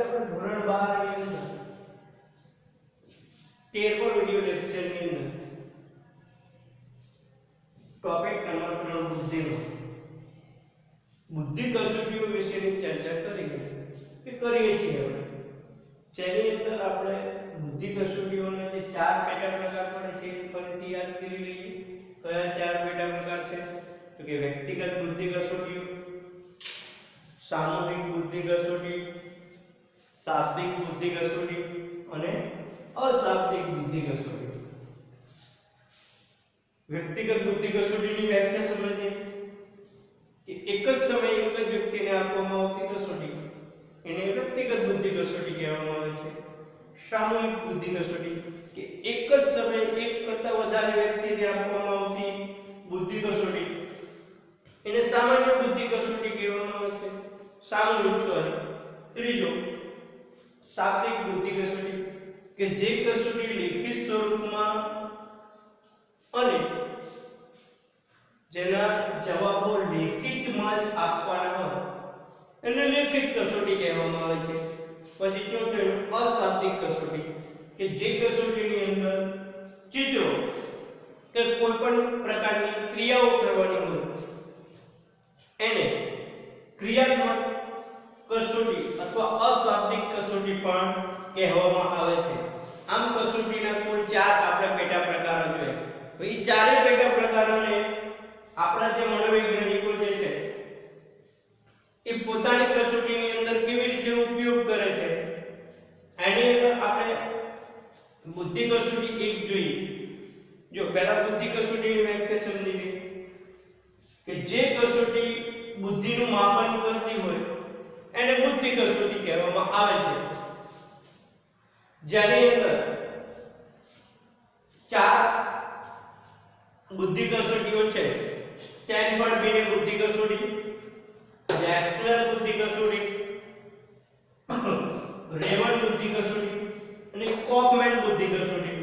આપણે ધોરણ 12 ની અંદર 13મો વિડિયો લેક્ચર ની અંદર ટોપિક નંબર 3 બુદ્ધિ કસોટીઓ વિશેની ચર્ચા કરીએ છીએ હવે જેની અંદર આપણે બુદ્ધિ કસોટીઓના જે 4 પેટા પ્રકાર પડે છે એ ફરીથી યાદ કરી લઈએ. કયા 4 પેટા પ્રકાર છે? તો કે વ્યક્તિગત બુદ્ધિ કસોટીઓ, સામૂહિક બુદ્ધિ કસોટી, શાબ્દિક બુદ્ધિ કસોટી અને અશાબ્દિક બુદ્ધિ કસોટી. વ્યક્તિગત બુદ્ધિ કસોટીની વ્યાખ્યા સમજીએ કે એક જ સમયે એક જ વ્યક્તિને આપવામાં આવતી કસોટી એને વ્યક્તિગત બુદ્ધિ કસોટી કહેવામાં આવે છે. સામૂહિક બુદ્ધિ કસોટી કે એક જ સમયે એક કરતા વધારે વ્યક્તિને આપવામાં આવતી બુદ્ધિ કસોટી એને સામાન્ય બુદ્ધિ કસોટી કહેવામાં આવે છે. સામૂહિક ત્રીજો શાબ્દિક બુદ્ધિ કસોટી કે જે કસોટી લેખિત સ્વરૂપમાં અને જેના જવાબો લેખિતમાં જ આપવાના હોય એને લેખિત કસોટી કહેવામાં આવે છે. પછી ચોથું અશાબ્દિક કસોટી કે જે કસોટીની અંદર ચિત્રો કે કોઈ પણ પ્રકારની ક્રિયાઓ કરવાની હોય એને ક્રિયાત્મક કસોટી અથવા અશાબ્દિક કસોટી પણ કહેવામાં આવે છે. આમ કસોટીના કુલ 4 આપણે પેટા પ્રકારો જોયા. તો એ ચારે પેટા પ્રકારોને આપણા જે મનોવૈજ્ઞાનિકો જે છે એ પોતાની કસોટીની અંદર કેવી રીતે ઉપયોગ કરે છે એની અંદર આપણે બુદ્ધિ કસોટી એક જોઈએ. જો પહેલા બુદ્ધિ કસોટીની વ્યાખ્યા સમજી લઈએ કે જે કસોટી બુદ્ધિનું માપન કરતી હોય એને બુદ્ધિ કસોટી કહેવામાં આવે છે. જેની અંદર 4 બુદ્ધિ કસોટીઓ છે. સ્ટેનફોર્ડ બીને બુદ્ધિ કસોટી, વેક્સલર બુદ્ધિ કસોટી, રેમન બુદ્ધિ કસોટી અને કોફમેન બુદ્ધિ કસોટી.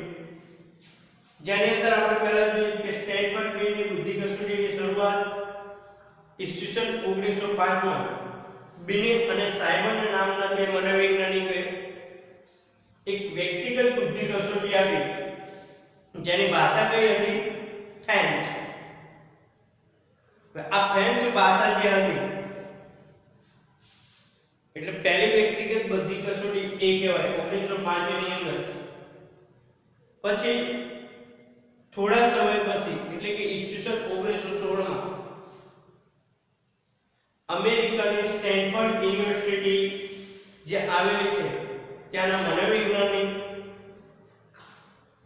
જેની અંદર આપણે પહેલા જોઈએ કે સ્ટેનફોર્ડ બીની બુદ્ધિ કસોટીની શરૂઆત ઈસવીસન 1905 માં બીને અને સાયમન નામના બે મનોવૈજ્ઞાનિકોએ એક વ્યક્તિગત બુદ્ધિ કસોટી આપી જેની ભાષા કઈ હતી? ફ્રેન્ચ. આ ફ્રેન્ચ ભાષા જે હતી એટલે પહેલી વ્યક્તિગત બુદ્ધિ કસોટી એ કહેવાય 1905 ની અંદર. પછી થોડા સમય પછી એટલે કે ઈસવીસન 1916 માં અમેરિકાની સ્ટેનફોર્ડ યુનિવર્સિટી જે આવેલી છે ત્યાંના મનોવૈજ્ઞાનિક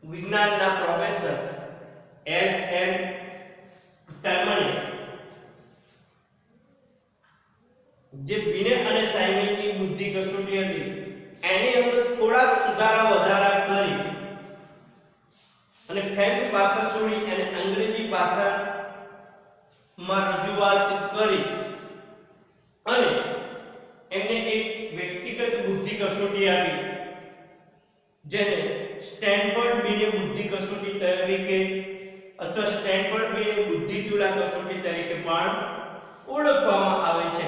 વિજ્ઞાનના પ્રોફેસર એમ ટર્મને જે બીને અને સાયમનની બુદ્ધિ કસોટી હતી એની અંદર થોડાક સુધારા વધારા કરી અને ફ્રેન્ચ ભાષા છોડી અને અંગ્રેજી ભાષામાં રજૂઆત કરી અને એમને એક વ્યક્તિગત બુદ્ધિ કસોટી આપી જેને સ્ટેનફોર્ડ બીને બુદ્ધિ કસોટી તરીકે અથવા સ્ટેનફોર્ડ બીને બુદ્ધિ ચૂલા કસોટી તરીકે પણ ઓળખવામાં આવે છે.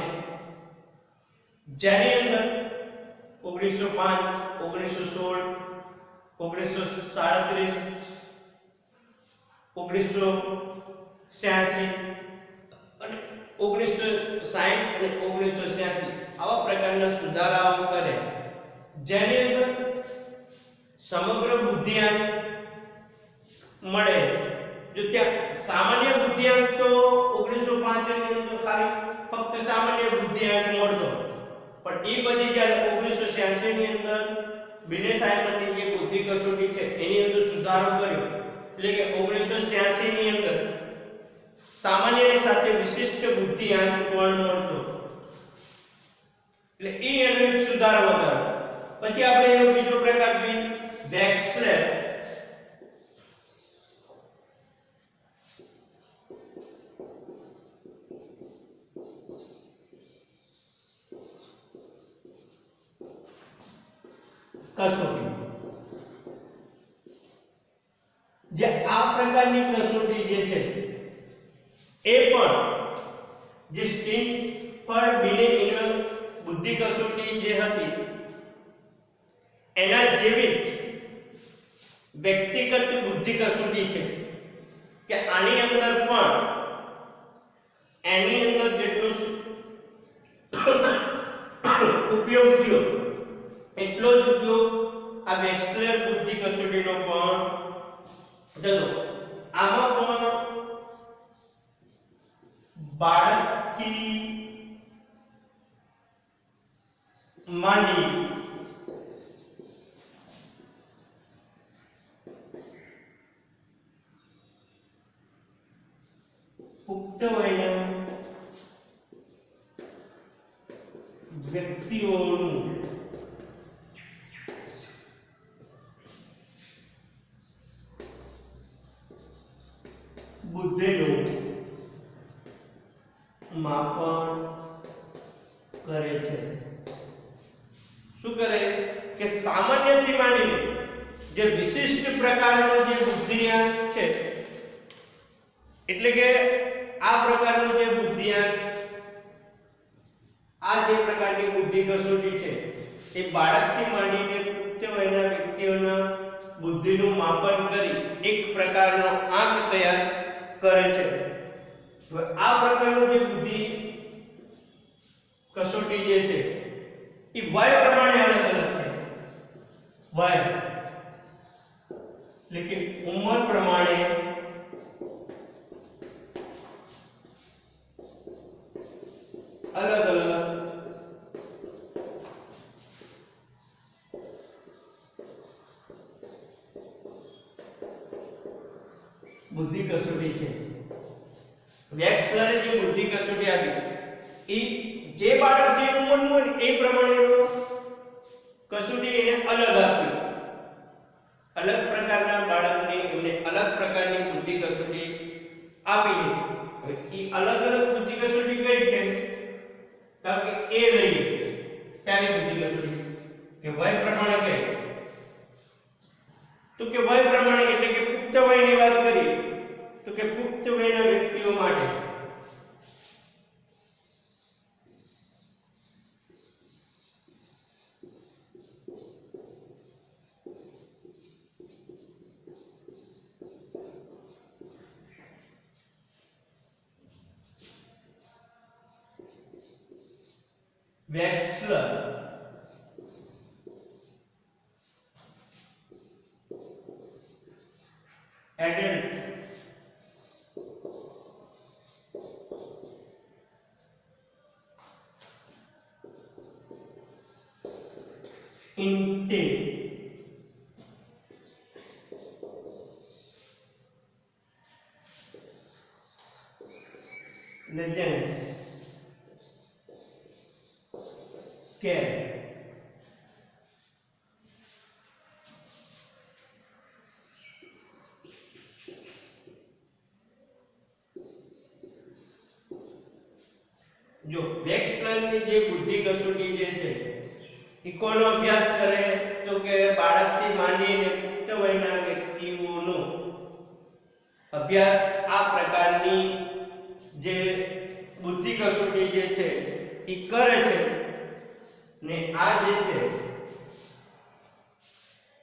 જેની અંદર 1905, 1916, 1937, 1986 અને 1960 અને 1986 આવા પ્રકારના સુધારાઓ કરે જેની અંદર સમગ્ર બુદ્ધિઆંક મળે. જો ત્યાં સામાન્ય બુદ્ધિઆંક તો 1905 ની અંદર ખાલી ફક્ત સામાન્ય બુદ્ધિઆંક મળતો પણ એ પછી જ્યારે 1986 ની અંદર બીને સાયમનની જે બુદ્ધિ કસોટી છે એની અંદર સુધારો કર્યો એટલે કે 1986 ની અંદર સામાન્યની સાથે વિશિષ્ટ બુદ્ધિઆંક પણ મળતો એટલે એનો એક સુધારો વધારો. પછી આપણે એનો બીજો પ્રકાર જોઈએ વેક્સલર. કસોટી જે આ પ્રકારની કસોટી જે છે એ પણ જે સ્ટેનફોર્ડ બીને બુદ્ધિ કસોટી જે હતી એના જેવી જ વ્યક્તિગત બુદ્ધિ કસોટી છે કે આની અંદર પણ એની અંદર જેટલો ઉપયોગ થયો એટલો જ ઉપયોગ આ વેક્સલર બુદ્ધિ કસોટીનો પણ થયો. આમાં પણ બાળકથી માંડી પુખ્ત વયના વ્યક્તિઓનું બુદ્ધિનું માપન કરે છે. શું કરે કે સામાન્યથી માંડીને જે વિશિષ્ટ પ્રકારનો જે બુદ્ધિઆંક છે, એટલે કે આ પ્રકારનો જે બુદ્ધિઆંક, આ જે પ્રકારની બુદ્ધિ કસોટી છે એ બાળકથી માંડીને પુખ્ત વયના વ્યક્તિઓના બુદ્ધિનું માપન કરી એક પ્રકારનો આંક તૈયાર કરે છે. હવે આ પ્રકારનું જે બુદ્ધિ કસોટી જે છે એ વય પ્રમાણે અલગ અલગ છે. વય એટલે કે ઉંમર પ્રમાણે અલગ અલગ બુદ્ધિ કસોટી છે. વેક્સલરે જે બુદ્ધિ કસોટી આપી એ જે બાળક જે ઉંમરનું હોય એ પ્રમાણેનો કસોટી એને અલગ આપી. અલગ પ્રકારના બાળકને એમને અલગ પ્રકારની બુદ્ધિ કસોટી આપી. હવે એ અલગ અલગ બુદ્ધિ કસોટી કઈ છે? તો કે એ લઈએ પહેલી બુદ્ધિ કસોટી કે વય પ્રમાણે કઈ, તો કે વય પ્રમાણે એટલે કે પુખ્ત વયની વાત કરી તો કે પુખ્ત વયના વ્યક્તિઓ માટે વેક્સલર એડલ્ટ intelligence scale जो વેક્સલરની જે બુદ્ધિ કસોટી જે છે એ કોનો અભ્યાસ કરે તો કે બાળકથી માંડીને પુખ્ત વયના વ્યક્તિઓનો અભ્યાસ આ પ્રકારની જે બુદ્ધિ કસોટી જે છે એ કરે છે. ને આ જે છે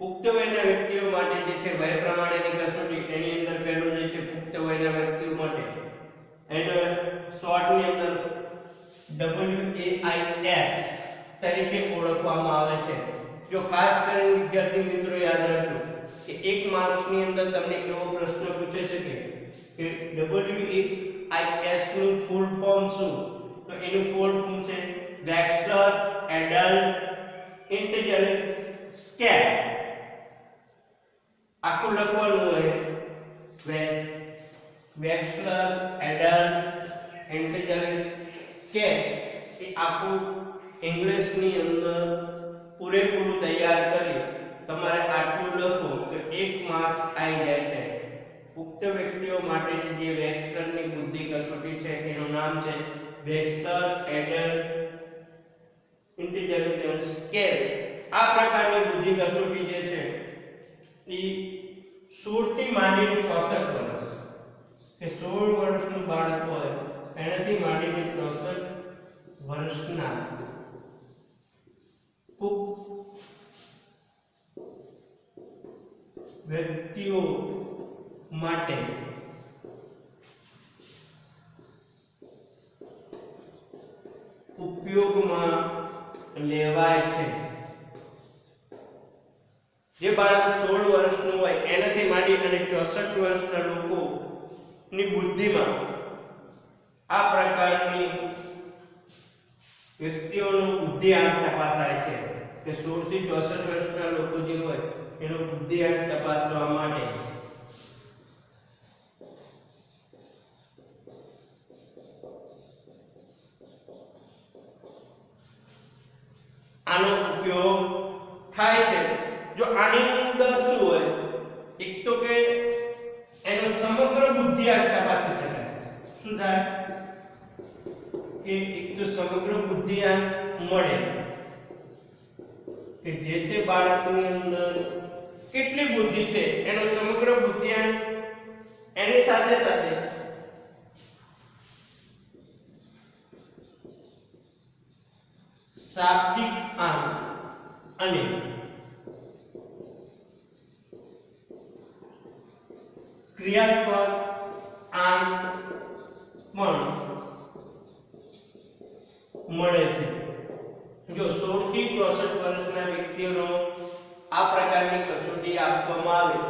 પુખ્ત વયના વ્યક્તિઓ માટે જે છે વય પ્રમાણેની કસોટી, એની અંદર પહેલું જે છે પુખ્ત વયના વ્યક્તિઓ માટે એને શોર્ટની અંદર WAIS તરીકે ઓળખવામાં આવે છે. જો ખાસ કરીને વિદ્યાર્થી મિત્રો યાદ રાખજો કે એક માર્ક્સની અંદર તમને એવો પ્રશ્ન પૂછાઈ શકે કે WAIS નું ફૂલ ફોર્મ શું? તો એનું ફૂલ ફોર્મ છે વેક્સલર એડલ્ટ ઇન્ટેલિજન્સ સ્કેલ. આખું લખવાનું હોય વેક્સલર એડલ્ટ ઇન્ટેલિજન્સ સ્કેલ. એ આખું ઇંગ્લિશની અંદર પૂરેપૂરું તૈયાર કરી તમારે આટલું લખો તો 1 માર્ક્સ આવી જાય છે. પુખ્ત વ્યક્તિઓ માટેની જે વેક્સલરની બુદ્ધિ કસોટી છે એનું નામ છે વેક્સલર એડલ્ટ ઇન્ટેલિજન્સ સ્કેલ. આ પ્રકારની બુદ્ધિ કસોટી જે છે એ 16 થી માંડીને 64 વર્ષ કે 16 વર્ષનું બાળક હોય એનાથી માંડીને 64 વર્ષના પુખ્ત વ્યક્તિઓ માટે ઉપયોગમાં લેવાય છે. જે બાળક 16 વર્ષનું હોય એનાથી માંડી અને 64 વર્ષના લોકોની બુદ્ધિમાં આ પ્રકારની વ્યક્તિઓનો બુદ્ધિઆંક તપાસાય છે કે 16 થી 64 વર્ષના લોકો જે હોય એનો બુદ્ધિઆંક તપાસવા માટે આનો ઉપયોગ થાય છે. જો આની અંદર શું હોય, એક તો કે એનો સમગ્ર બુદ્ધિઆંક તપાસી શકાય. શું થાય કે એક તો સમગ્ર બુદ્ધિઆંક મળે કે જે તે બાળકની અંદર કેટલી બુદ્ધિ છે એનો સમગ્ર બુદ્ધિઆંક, એની સાથે સાથે શાબ્દિક આંક અને ક્રિયાત્મક આંક પણ મળે છે. જો 16 થી 64 વર્ષના વ્યક્તિઓનો આ પ્રકારની કસોટી આપવામાં આવે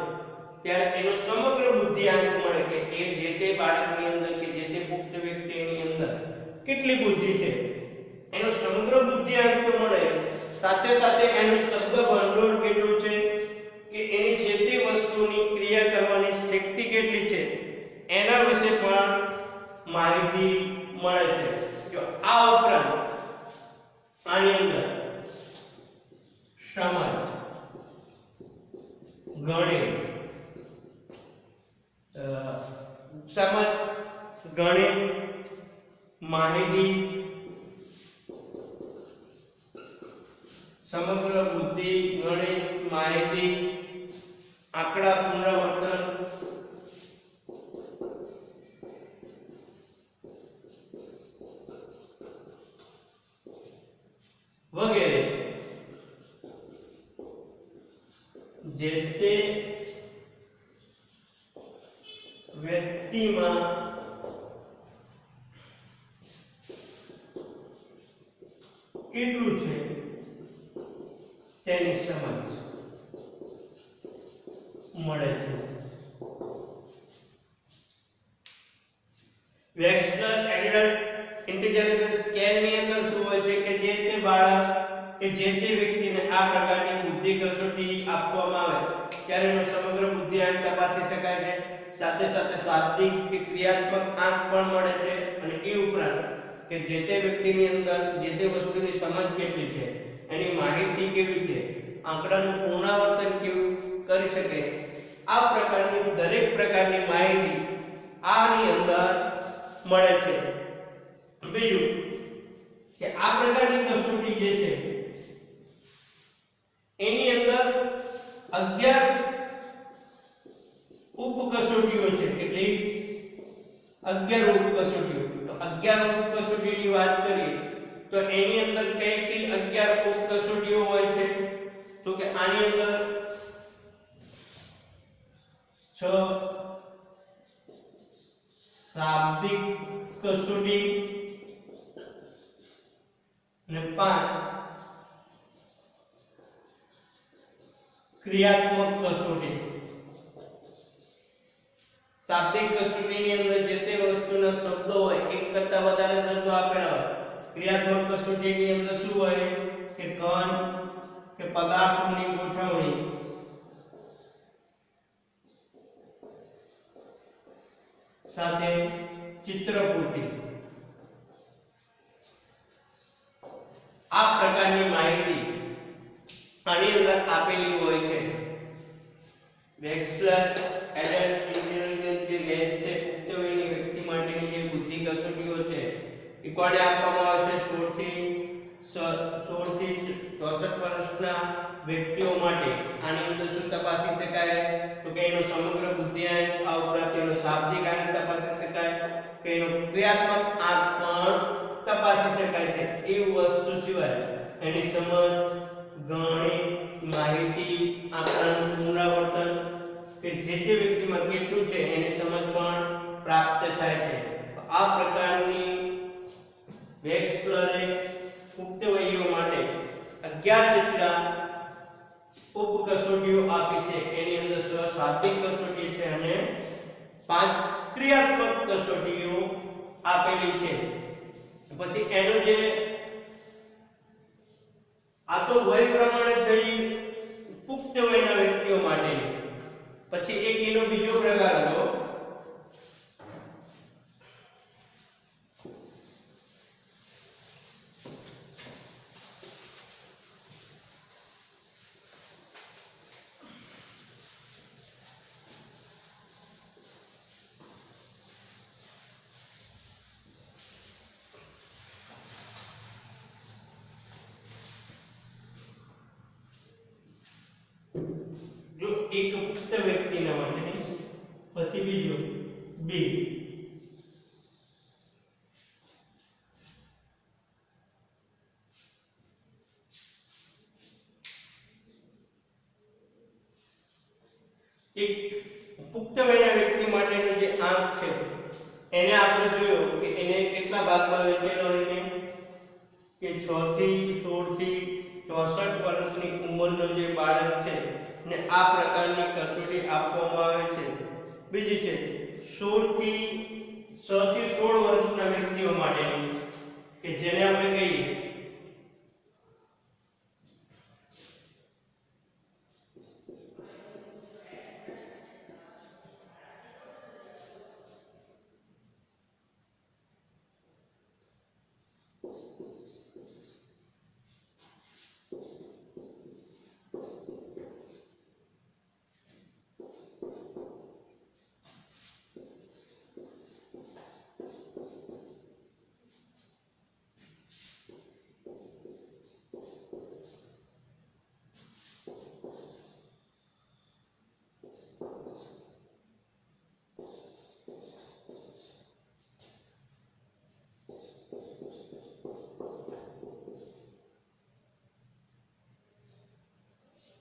ત્યારે એનો સમગ્ર બુદ્ધિઆંક મળે કે એ જે તે બાળકની અંદર કે જે તે પુખ્ત વ્યક્તિની અંદર કેટલી બુદ્ધિ છે એનો સમગ્ર બુદ્ધિઆંક તો મળે, સાથે સાથે એનું શબ્દ ભંડોળ કેટલું છે કે એની જે તે વસ્તુની ક્રિયા કરવાની શક્તિ કેટલી છે એના વિશે પણ માહિતી મળે છે. જો આ ઉપરાંત આની અંદર સમજ, ગણિત, માહિતી, સમગ્ર બુદ્ધિ, ગણિત, માહિતી, આંકડા પુનરાવર્તન, વગેરે જે તે વ્યક્તિમાં કેટલું છે તેની સમજ મળે છે. વેક્સલર એડલ્ટ ઇન્ટેલિજન્સ સ્કેલ ની અંદર શું હોય છે કે જે તે બાળક કે જે તે વ્યક્તિને આ પ્રકારની બુદ્ધિ કસોટી આપવામાં આવે ત્યારે એનો સમગ્ર બુદ્ધિઆંક તપાસી શકાય છે. સાથે સાથે શાબ્દિક કે ક્રિયાત્મક આંક પણ મળે છે અને એ ઉપરાંત કે જે તે વ્યક્તિની અંદર જે તે વસ્તુની સમજ કેટલી છે, એની માહિતી કેવી છે, આંકડાનું પુનરાવર્તન કેવું કરી શકે, આ પ્રકારની દરેક પ્રકારની માહિતી આની અંદર મળે છે. બીજું કે આ પ્રકારની કસોટી જે છે એની અંદર 11 ઉપ કસોટીઓ છે. કેટલી? 11 ઉપ કસોટીઓ. તો 11 ઉપ કસોટીની વાત કરીએ તો એની અંદર કઈ 11 ઉપ કસોટીઓ હોય છે તો કે આની અંદર 6 શાબ્દિક કસોટી અને 5 ક્રિયાત્મક કસોટી. શાબ્દિક કસોટીની અંદર જે તે વસ્તુના શબ્દો હોય, એક કરતા વધારે શબ્દો આપેલા હોય. ક્રિયાત્મક કસોટીની અંદર શું હોય કે કણ કે પદાર્થોની ગોઠવણી, સાથે ચિત્રપૂર્તિ, આ પ્રકારની માહિતી આની અંદર આપેલી હોય છે. વેક્સલર એડલ્ટ ઇન્ટેલિજન્સ જે બેઝ છે પુખ્ત વયની વ્યક્તિ માટેની જે બુદ્ધિ કસોટીઓ છે એ કોને આપવામાં આવે છે? 16 થી 64 વર્ષના વ્યક્તિઓ માટે. આની અંદર શું તપાસી શકાય તો કે એનો સમગ્ર બુદ્ધિઆંક, આ ઉપરાંત એનો શાબ્દિક આંક તપાસી શકાય, કે એનો ક્રિયાત્મક આંક પણ તપાસી શકાય છે. એ વસ્તુ સિવાય એની સમજ, ગણિત, માહિતી, આંકડાનું પુનરાવર્તન જે તે વ્યક્તિમાં કેટલું છે એની સમજ પણ પ્રાપ્ત થાય છે. આ પ્રકારની વેક્સલરે પુખ્ત વયીઓ માટે 11 જેટલા ઉપ કસોટીઓ આપી છે. એની અંદર 6 શાબ્દિક કસોટી છે અને 5 ક્રિયાત્મક કસોટીઓ આપેલી છે. પછી એનો જે આ તો વય પ્રમાણે થઈ પુખ્ત વયના વ્યક્તિઓ માટેની. પછી એક એનો બીજો પ્રકાર હતો જો એક પુખ્ત વ્યક્તિના માટે. પછી બીજો બી એક પુખ્ત વયના વ્યક્તિ માટેનો જે આંક છે એને આપણે જોયો કે એને કેટલા ભાગમાં વહેંચેલો હોય કે 6 થી 16 થી 64 વર્ષની ઉંમરનો જે બાળક છે ને આ પ્રકારની કસોટી આપવામાં આવે છે. બીજી છે 6 થી 16 વર્ષના વ્યક્તિઓ માટેની કે જેને આપણે કહીએ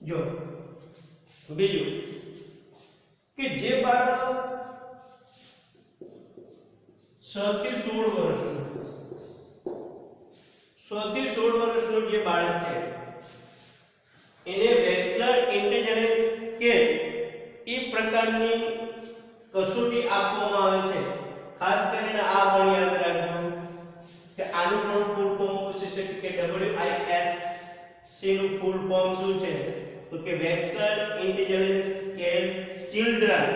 જો બીજું કે જે બાળક 6 થી 16 વર્ષનું જે બાળક છે એને બેચલર ઇન્ટેલિજન્સ કે એ પ્રકારની કસોટી આપવામાં આવે છે. ખાસ કરીને આ પણ યાદ રાખજો કે આનું પણ ફૂલ ફોર્મ પૂછી શકે કે WISC નું ફૂલ ફોર્મ શું છે તો કે વેક્સલર ઇન્ટેલિજન્સ સ્કેલ ચિલ્ડ્રન.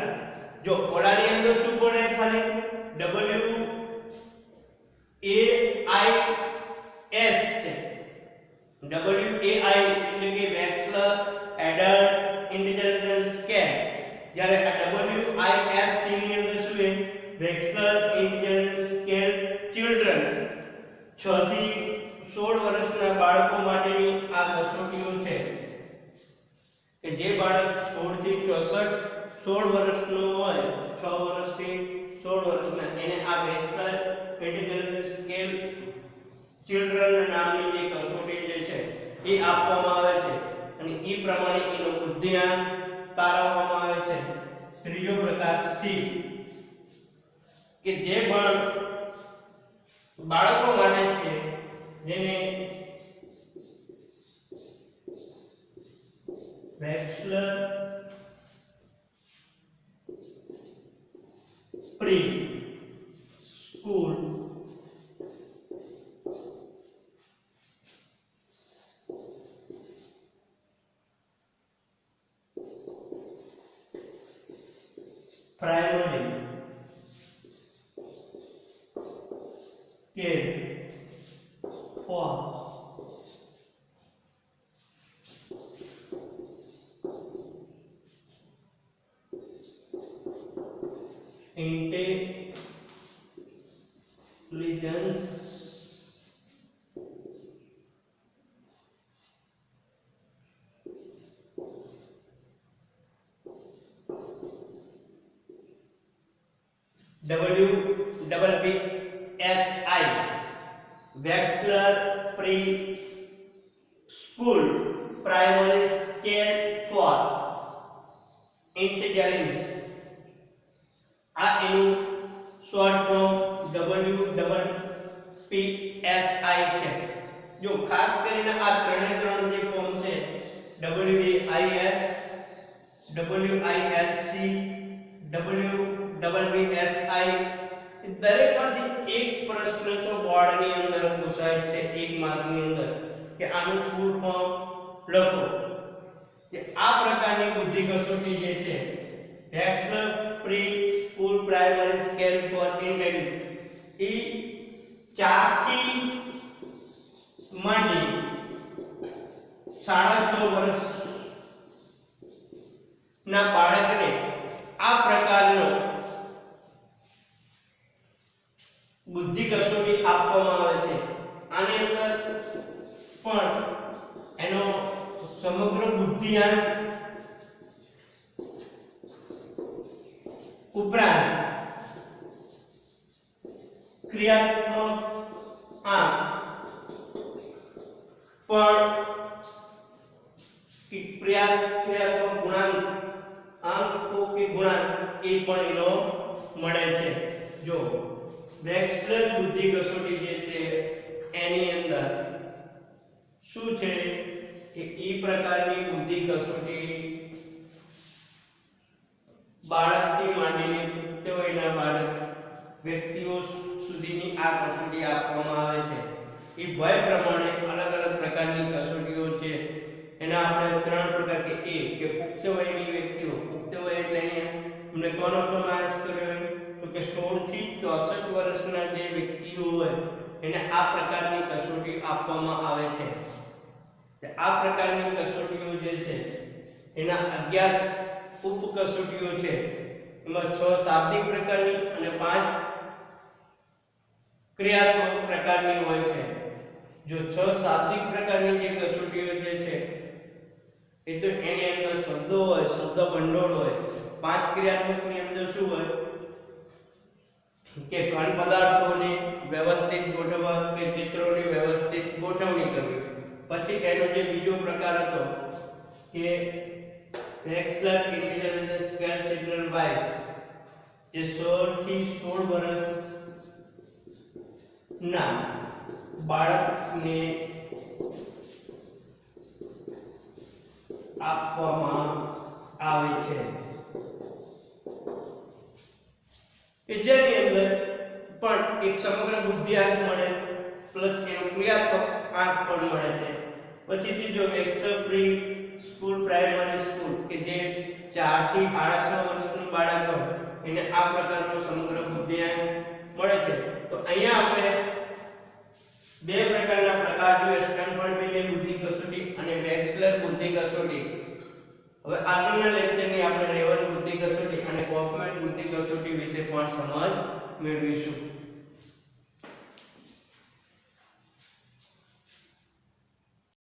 જો ઓલાની અંદર શું પડે ખાલી WAIS છે. WAI એટલે કે વેક્સલર એડલ્ટ ઇન્ટેલિજન્સ સ્કેલ. જ્યારે આ WISC ની અંદર શું છે વેક્સલર ઇન્ટેલિજન્સ સ્કેલ ચિલ્ડ્રન. 6 થી 16 વર્ષના બાળકો માટેની આ કસોટીઓ છે કે જે બાળક 16 થી 16 વર્ષનો હોય 6 વર્ષથી 16 વર્ષના એને આ વેક્સલર ઇન્ટેલિજન્સ સ્કેલ ચિલ્ડ્રન નામની જે કસોટી જે છે એ આપવામાં આવે છે અને એ પ્રમાણે એનો બુદ્ધિઆંક તારવવામાં આવે છે. ત્રીજો પ્રકાર સી કે જે પણ બાળકો માટે છે જેને Wechsler pre school primary scale for intelligence WPPSI Wechsler pre school primary scale for intelligence આ એનું શોર્ટ ફોર્મ WPPSI છે. જો ખાસ કરીને આ ત્રણે ત્રણ જે ફોર્મ છે WAIS, WISC, WWSI, દરેકમાંથી એક પ્રશ્ન તો બોર્ડની અંદર પૂછાય છે 1 માર્કની અંદર કે આનું ફૂલ ફોર્મ લખો. કે આ પ્રકારની બુદ્ધિ કસોટી જે છે Wechsler pre school primary scale for Indian એ 4 થી માંડી 6.5 વર્ષ ના બાળકને આ પ્રકારનો બુદ્ધિ કસોટી આપવામાં આવે છે. આની અંદર પણ એનો સમગ્ર બુદ્ધિઆંક ઉપરાંત ક્રિયાત્મક આંક પણ ક્રિયાત્મક ગુણાંક આંકો કે ગુણાંક એ પણ એનો મળે છે. જો બેચલર બુદ્ધિ કસોટી જે છે એની અંદર શું છે કે એ પ્રકારની બુદ્ધિ કસોટી બાળકથી માંડીને પુખ્ત વયના બાળક વ્યક્તિઓ સુધીની આ કસોટી આપવામાં આવે છે. એ વય પ્રમાણે અલગ અલગ પ્રકારની કસોટીઓ છે. એના આપણે 3 પ્રકાર કે પુખ્ત વયની વ્યક્તિઓ, પુખ્ત વય એટલે અહીંયા અમને કોનો સમાવેશ કર્યો તો કે 16 થી 64 વર્ષના જે વ્યક્તિઓ હોય એને આ પ્રકારની કસોટી આપવામાં આવે છે. આ પ્રકારની કસોટીઓ જે છે એના 11 ઉપ કસોટીઓ છે. એમાં 6 શાબ્દિક પ્રકારની અને 5 ક્રિયાત્મક પ્રકારની હોય છે. જો 6 શાબ્દિક પ્રકારની જે કસોટીઓ જે છે એ તો એની અંદર શબ્દો હોય, શબ્દ ભંડોળ હોય. 5 ક્રિયાત્મકની અંદર શું હોય કે ઘન પદાર્થોને વ્યવસ્થિત ગોઠવવા કે ચિત્રોની વ્યવસ્થિત ગોઠવણી કરવી. પછી એનો જે બીજો પ્રકાર હતો કે bachelor intelligence scale children wise, જે 16 થી 16 વર્ષ ના બાળકને આપવામાં આવે છે. કે જેની અંદર પણ એક સમગ્ર બુદ્ધિઆંક મળે પ્લસ એનો ક્રિયાત્મક આંક પણ મળે છે. પછી ત્રીજો bachelor pre school primary school કે જે 4 થી 6.5 વર્ષનું બાળક હોય એને આ પ્રકારનો સમગ્ર બુદ્ધિઆંક મળે છે. તો અહીંયા આપણે બે પ્રકારના પ્રકાર જોઈએ, સ્ટેનફોર્ડ બિલિયન બુદ્ધિ કસોટી અને બેચલર બુદ્ધિ કસોટી. હવે આગળના લેક્ચરની આપણે રેવન બુદ્ધિ કસોટી અને કોફમેન બુદ્ધિ કસોટી વિશે પણ સમજ મેળવીશું.